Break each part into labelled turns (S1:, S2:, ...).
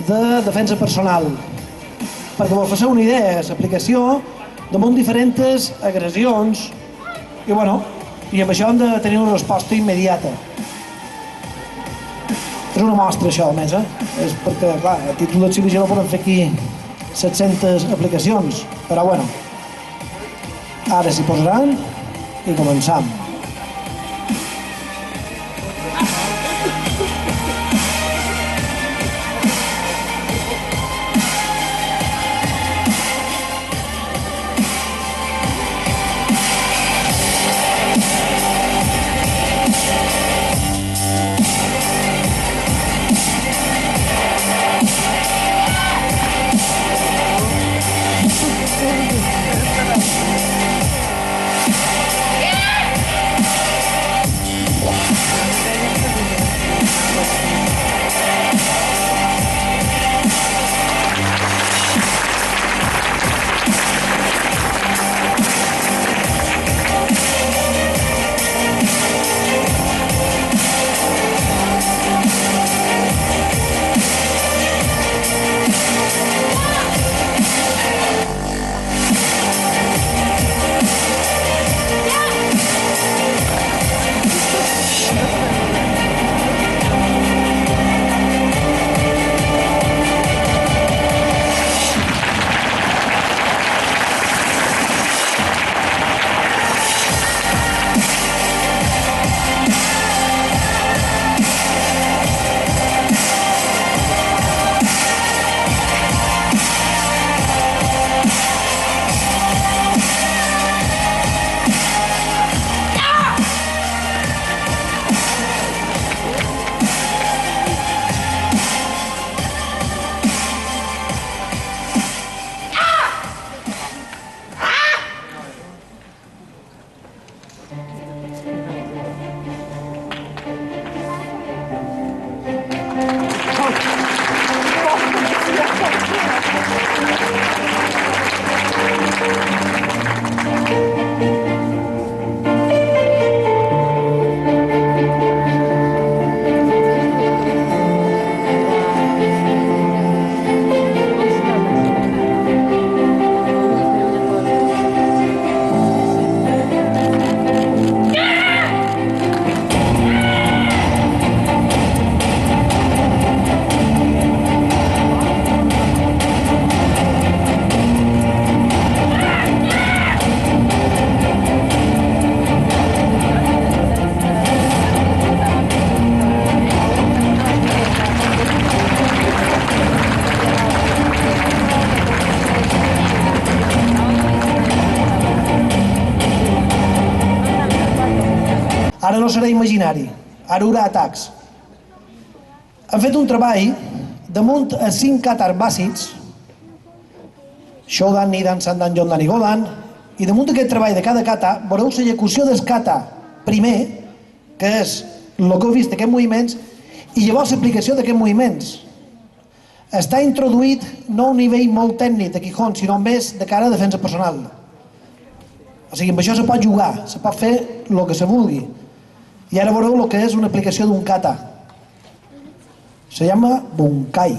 S1: de defensa personal. Perquè vos faceu una idea, l'aplicació damunt diferents agressions i amb això hem de tenir una resposta immediata. És una mostra això almenys, és perquè, clar, a títol d'exhibició no podem fer aquí 700 aplicacions, però ara s'hi posaran i començam. Ara no serà imaginari, ara hi haurà atacs. Hem fet un treball damunt a 5 catar bàsics, Shodan, Nidan, Sandan, Yondan i Godan, i damunt d'aquest treball de cada kata veureu l'execució del kata primer, que és el que heu vist d'aquests moviments, i llavors l'aplicació d'aquests moviments. Està introduït no a un nivell molt tècnic de Quijón, sinó més de cara a defensa personal. O sigui, amb això se pot jugar, se pot fer el que se vulgui. I ara veureu el que és una aplicació d'un kata. Se llama Bunkai.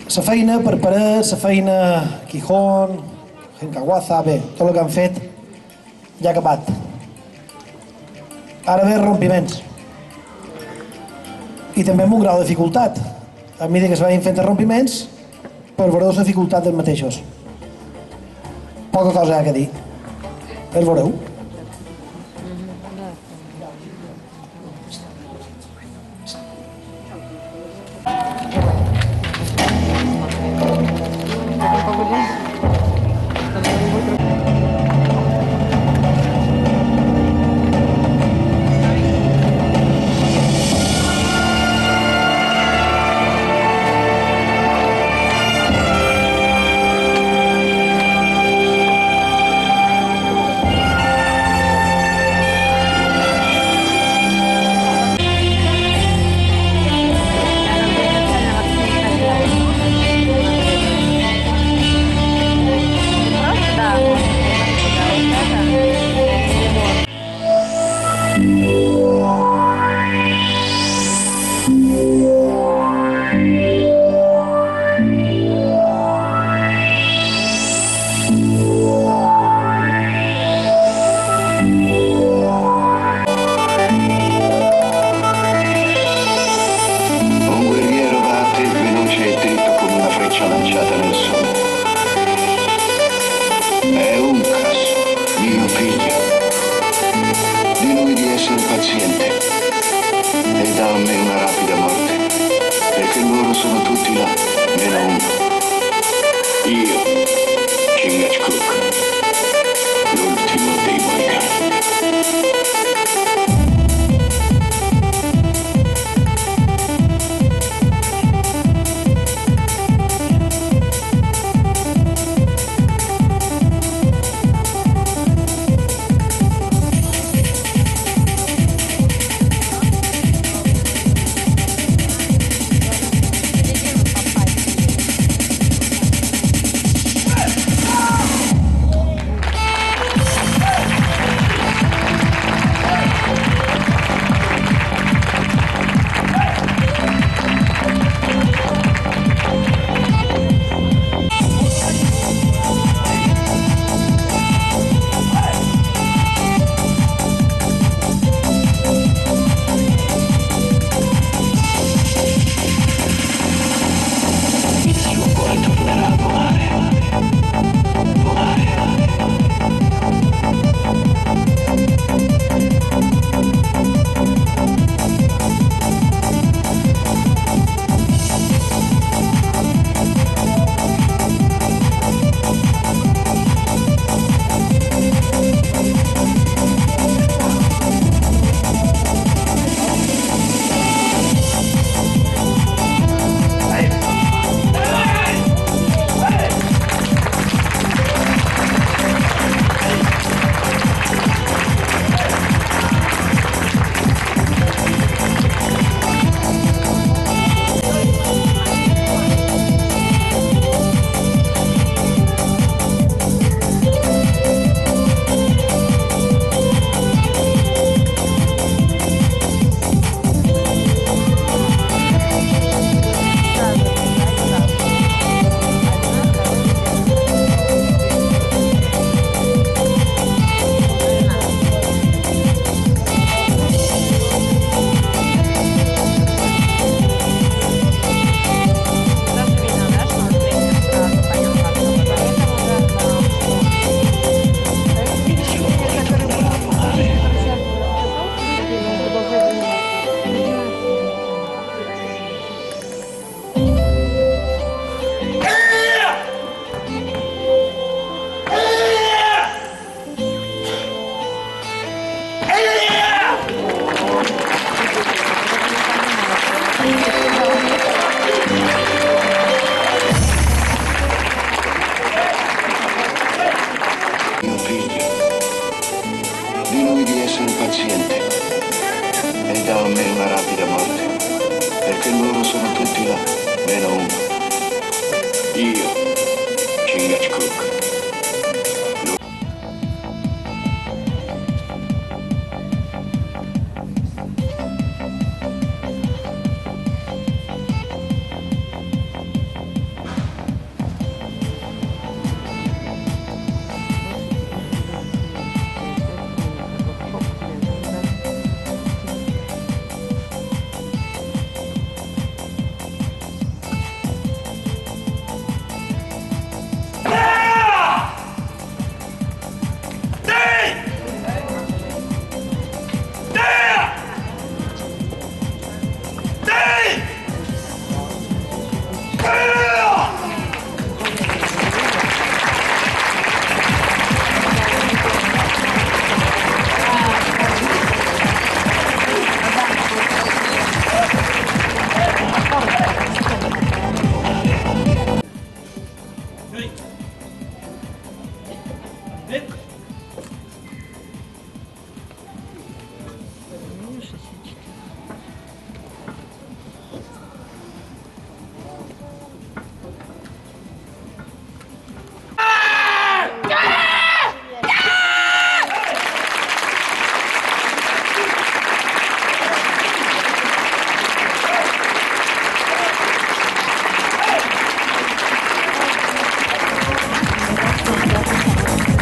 S1: La feina per Parés, la feina Quijón, Gencaguaza, bé, tot el que han fet ja ha acabat. Ara ve rompiments. I també amb un grau de dificultat. A mesura que es vagin fent rompiments, per veureu la dificultat dels mateixos. Poca cosa ha que dir. El veureu.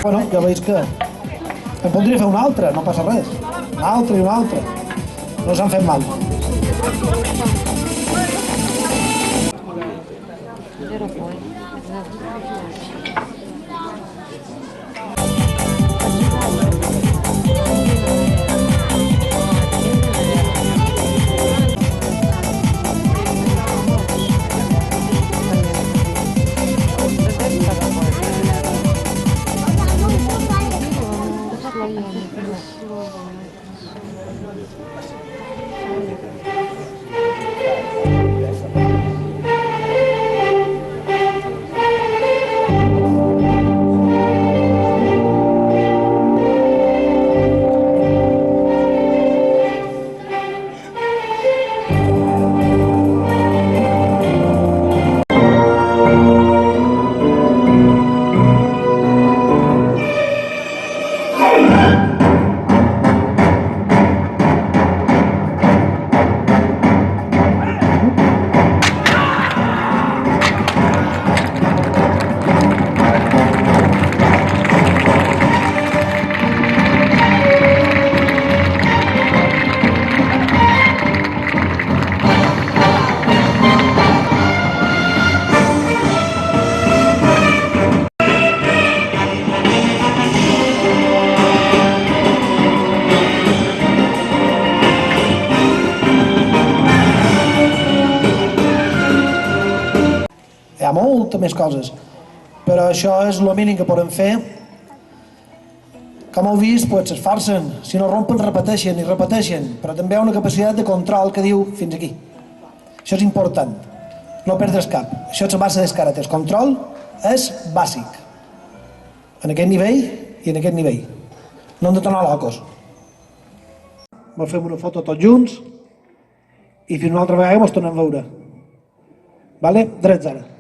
S1: Bueno, ja veig que en podria fer una altra, no passa res. Una altra i una altra. No s'han fet mal. Hi ha moltes més coses, però això és el mínim que podem fer. Com heu vist, pues, s'esforcen, si no rompen repeteixen i repeteixen, però també hi ha una capacitat de control que diu fins aquí. Això és important, no perdre's cap. Això és la base dels karates, control és bàsic. En aquest nivell i en aquest nivell. No hem de tornar locos. Ens fem una foto tots junts i fins una altra vegada ens tornem a veure. Vale? Drets ara.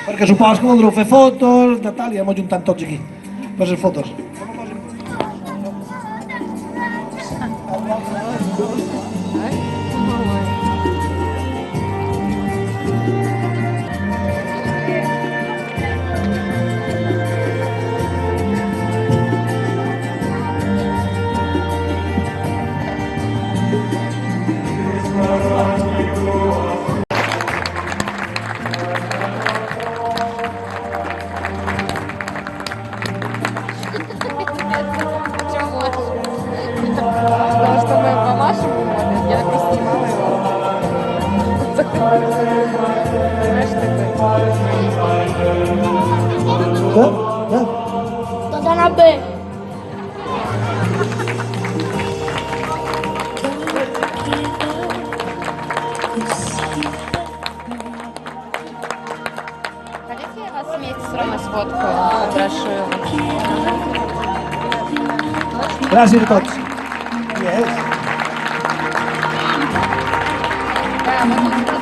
S1: Perquè supos que voldreu fer fotos, de tal, i hem ajuntat tots aquí per les fotos.
S2: Потому что мы по-вашему ходим, я просто снимала его. Знаешь, такой.
S3: Тогда на Б.
S2: Хотите, я вас вместе с Ромой сфоткаю? Попрошу.
S1: Gràcies a tots. Yes.
S2: Да, вот